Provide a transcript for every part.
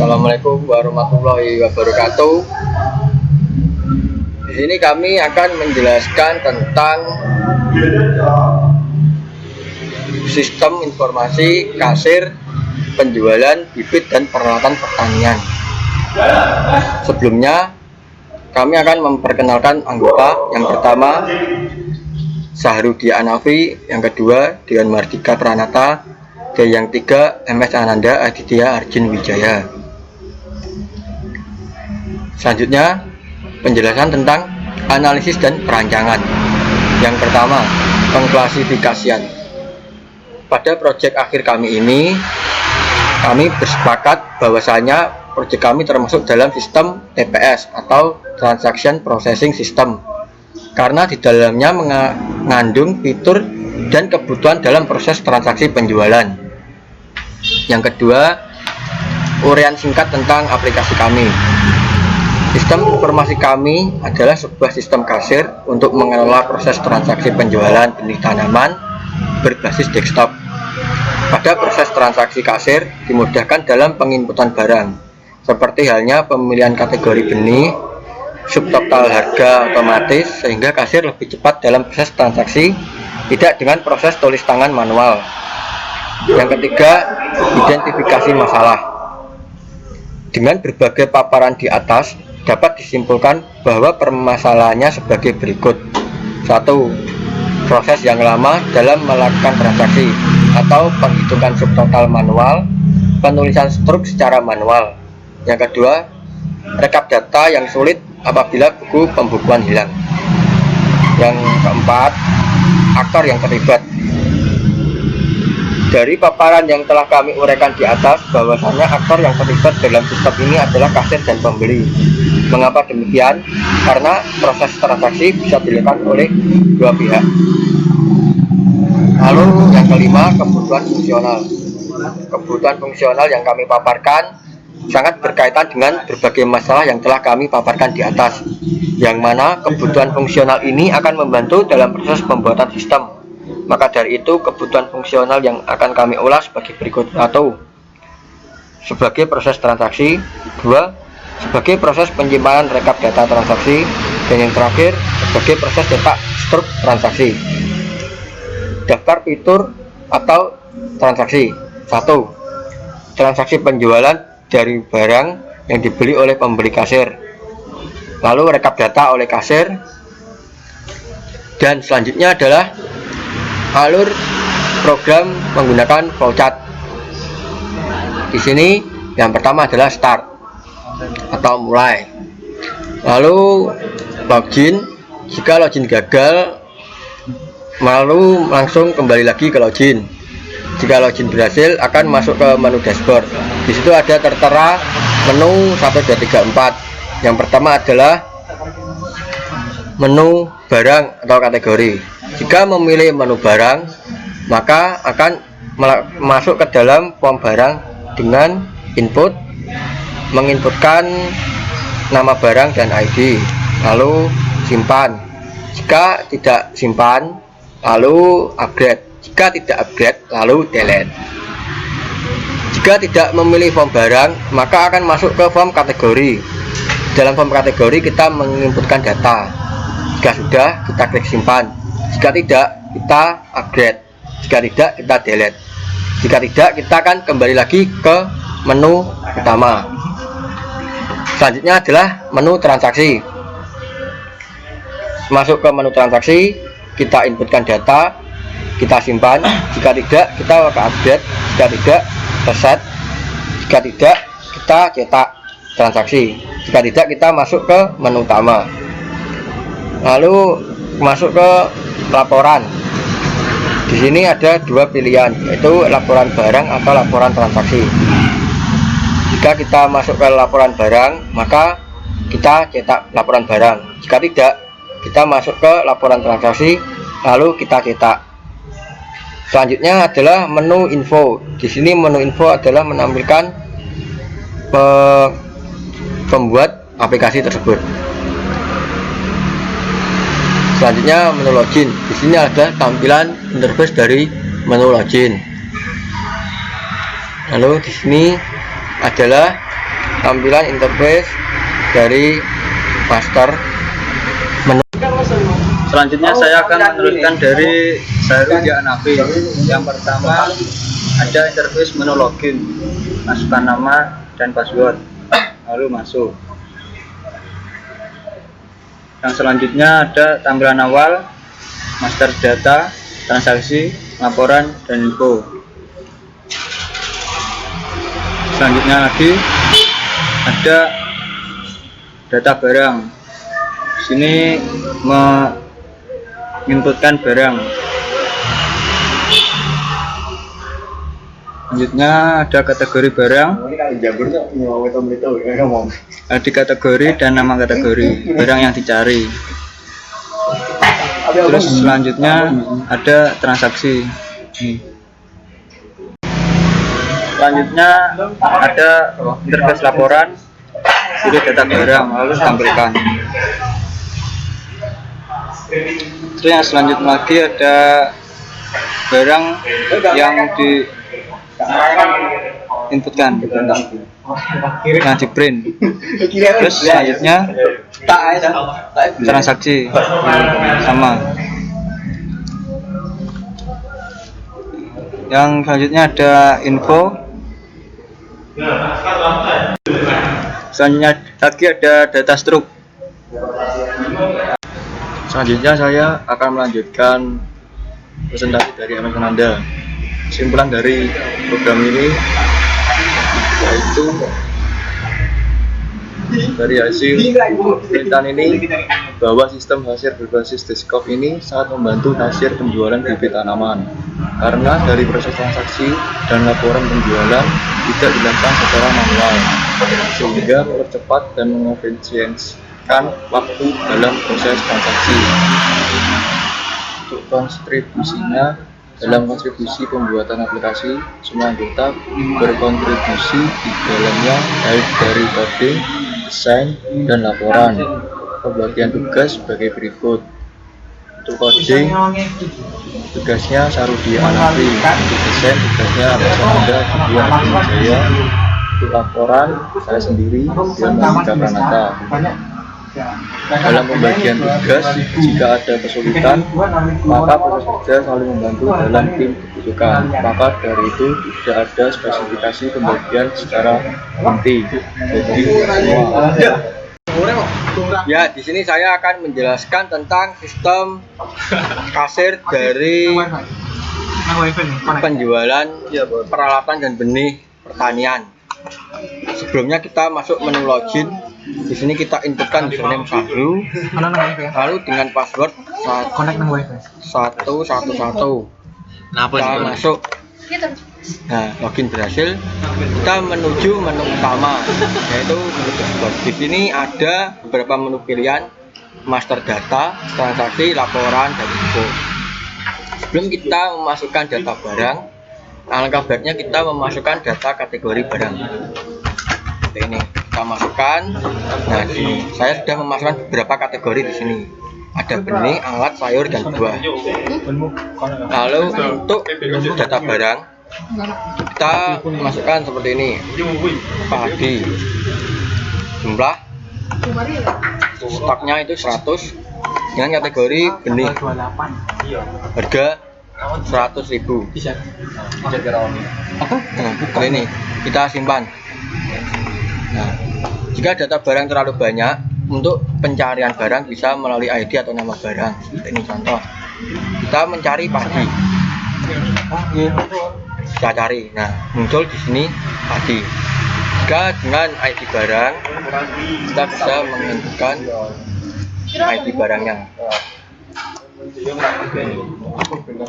Assalamualaikum warahmatullahi wabarakatuh. Di sini kami akan menjelaskan tentang sistem informasi kasir, penjualan bibit dan peralatan pertanian. Sebelumnya kami akan memperkenalkan anggota. Yang pertama Sahrudi Anafi, yang kedua Dian Mardika Pranata, dan yang ketiga MS Ananda Aditya Arjun Wijaya. Selanjutnya penjelasan tentang analisis dan perancangan. Yang pertama, pengklasifikasian. Pada proyek akhir kami ini, kami bersepakat bahwasanya proyek kami termasuk dalam sistem TPS atau Transaction Processing System, karena di dalamnya mengandung fitur dan kebutuhan dalam proses transaksi penjualan. Yang kedua, uraian singkat tentang aplikasi kami. Sistem informasi kami adalah sebuah sistem kasir untuk mengelola proses transaksi penjualan benih tanaman berbasis desktop. Pada proses transaksi kasir dimudahkan dalam penginputan barang, seperti halnya pemilihan kategori benih, subtotal harga otomatis, sehingga kasir lebih cepat dalam proses transaksi, tidak dengan proses tulis tangan manual. Yang ketiga, identifikasi masalah. Dengan berbagai paparan di atas, dapat disimpulkan bahwa permasalahannya sebagai berikut. 1. Proses yang lama dalam melakukan transaksi atau penghitungan subtotal manual, penulisan struk secara manual. Yang kedua, rekap data yang sulit apabila buku pembukuan hilang. Yang keempat, aktor yang terlibat. Dari paparan yang telah kami uraikan di atas, bahwasanya aktor yang terlibat dalam sistem ini adalah kasir dan pembeli. Mengapa demikian? Karena proses transaksi bisa dilakukan oleh dua pihak. Lalu yang kelima, kebutuhan fungsional. Kebutuhan fungsional yang kami paparkan sangat berkaitan dengan berbagai masalah yang telah kami paparkan di atas, yang mana kebutuhan fungsional ini akan membantu dalam proses pembuatan sistem. Maka dari itu, kebutuhan fungsional yang akan kami ulas sebagai berikut. 1. Sebagai proses transaksi. 2. Sebagai proses penyimpanan rekap data transaksi. Dan yang terakhir, sebagai proses cetak struk transaksi. Daftar fitur atau transaksi. 1. Transaksi penjualan dari barang yang dibeli oleh pembeli kasir, lalu rekap data oleh kasir, dan selanjutnya adalah alur program menggunakan flowchart. Di sini yang pertama adalah start atau mulai, lalu login. Jika login gagal, lalu langsung kembali lagi ke login. Jika login berhasil, akan masuk ke menu dashboard. Di situ ada tertera menu 1, 2, 3, 4. Yang pertama adalah menu barang atau kategori. Jika memilih menu barang, maka akan masuk ke dalam form barang dengan input, menginputkan nama barang dan ID, lalu simpan. Jika tidak simpan, lalu upgrade. Jika tidak upgrade, lalu delete. Jika tidak memilih form barang, maka akan masuk ke form kategori. Dalam form kategori kita menginputkan data. Jika sudah, kita klik simpan. Jika tidak, kita upgrade. Jika tidak, kita delete. Jika tidak, kita akan kembali lagi ke menu utama. Selanjutnya adalah menu transaksi. Masuk ke menu transaksi, kita inputkan data, kita simpan. Jika tidak, kita upgrade. Jika tidak, reset. Jika tidak, kita cetak transaksi. Jika tidak, kita masuk ke menu utama, lalu masuk ke laporan. Di sini ada dua pilihan, yaitu laporan barang atau laporan transaksi. Jika kita masuk ke laporan barang, maka kita cetak laporan barang. Jika tidak, kita masuk ke laporan transaksi, lalu kita cetak. Selanjutnya adalah menu info. Di sini menu info adalah menampilkan pembuat aplikasi tersebut. Selanjutnya menu login. Di sini ada tampilan interface dari menu login. Lalu di sini adalah tampilan interface dari master menu. Selanjutnya saya akan meneruskan dari Zahrul Hanafi. Yang pertama ada interface menu login, masukkan nama dan password, lalu masuk. Yang selanjutnya ada tampilan awal, master data, transaksi, laporan, dan info. Selanjutnya lagi ada data barang. Di sini menginputkan barang. Selanjutnya ada kategori barang, di kategori dan nama kategori barang yang dicari. Terus selanjutnya ada transaksi. Selanjutnya ada interface laporan, jadi data barang lalu tampilkan. Terus yang selanjutnya lagi ada barang yang di inputkan, yang di print. Terus selanjutnya transaksi sama. Yang selanjutnya ada info. Selanjutnya lagi ada data struk. Selanjutnya saya akan melanjutkan presentasi dari MS Ananda. Kesimpulan dari program ini yaitu dari hasil penelitian ini bahwa sistem kasir berbasis desktop ini sangat membantu kasir penjualan bibit tanaman karena dari proses transaksi dan laporan penjualan tidak dilakukan secara manual sehingga mempercepat dan mengefisiensikan waktu dalam proses transaksi. Untuk kontribusinya dalam kontribusi pembuatan aplikasi, semua anggota berkontribusi di dalamnya baik dari coding, desain, dan laporan. Pembagian tugas sebagai berikut. Untuk coding, tugasnya Sarudi Hanafi. Untuk desain, tugasnya Mas Ananda, Dian Jaya. Untuk laporan, saya sendiri, Dian Malika Pranata. Dalam pembagian tugas, jika ada kesulitan, maka proses kerja saling membantu dalam tim dibutuhkan. Maka dari itu tidak ada spesifikasi pembagian secara inti. Jadi semua. Ya, di sini saya akan menjelaskan tentang sistem kasir dari penjualan peralatan dan benih pertanian. Sebelumnya kita masuk menu login. Di sini kita inputkan username Zahrul, lalu dengan password 111. Kita masuk. Nah, login berhasil. Kita menuju menu utama, yaitu menu dashboard. Di sini ada beberapa menu pilihan: master data, transaksi, laporan, dan info. Sebelum kita memasukkan data barang, alangkah baiknya kita memasukkan data kategori barang. Seperti ini kita masukkan. Nah, di saya sudah memasukkan beberapa kategori di sini. Ada benih, alat, sayur, dan buah. Lalu untuk data barang kita masukkan seperti ini: padi, jumlah stoknya itu 100 dengan kategori benih, harga 100.000. Nah, ini kita simpan. Nah, jika data barang terlalu banyak, untuk pencarian barang bisa melalui ID atau nama barang. Ini contoh. Kita mencari padi. Kita cari. Nah, muncul di sini padi. Jika dengan ID barang, kita bisa menentukan ID barangnya.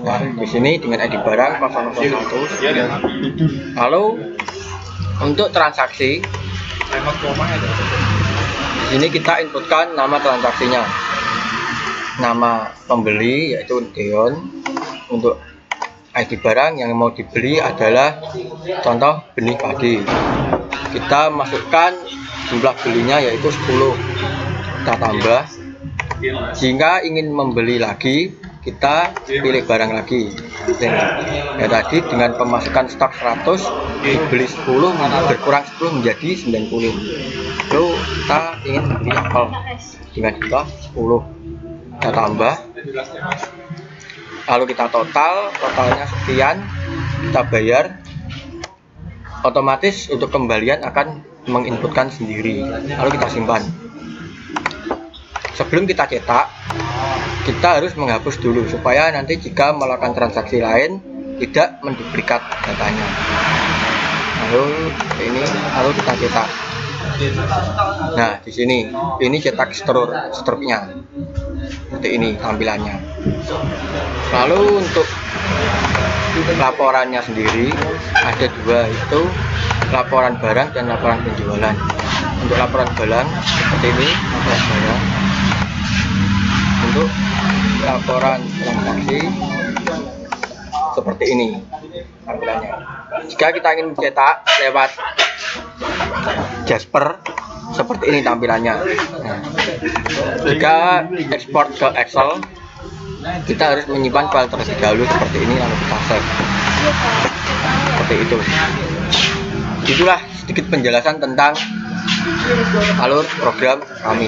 Nah, di sini dengan ID barang 001. Lalu untuk transaksi, di sini kita inputkan nama transaksinya, nama pembeli yaitu Deon. Untuk ID barang yang mau dibeli adalah contoh benih padi. Kita masukkan jumlah belinya yaitu 10. Kita tambah. Jika ingin membeli lagi, kita pilih barang lagi. Ya tadi dengan pemasukan stok 100 dibeli 10 berkurang 10 menjadi 90. Lalu kita ingin beli apel dengan jumlah 10. Kita tambah. Lalu kita totalnya sekian, kita bayar. Otomatis untuk kembalian akan menginputkan sendiri. Lalu kita simpan. Sebelum kita cetak, kita harus menghapus dulu supaya nanti jika melakukan transaksi lain tidak menduplikat datanya. Lalu kita cetak. Nah, di sini ini cetak struknya. Seperti ini tampilannya. Lalu untuk laporannya sendiri ada dua, itu laporan barang dan laporan penjualan. Untuk laporan barang seperti ini, laporan barang. Untuk laporan transaksi seperti ini tampilannya. Jika kita ingin mencetak lewat Jasper, seperti ini tampilannya. Nah, jika ekspor ke Excel, kita harus menyimpan file terlebih dahulu seperti ini, lalu kita save seperti itu. Itulah sedikit penjelasan tentang alur program kami.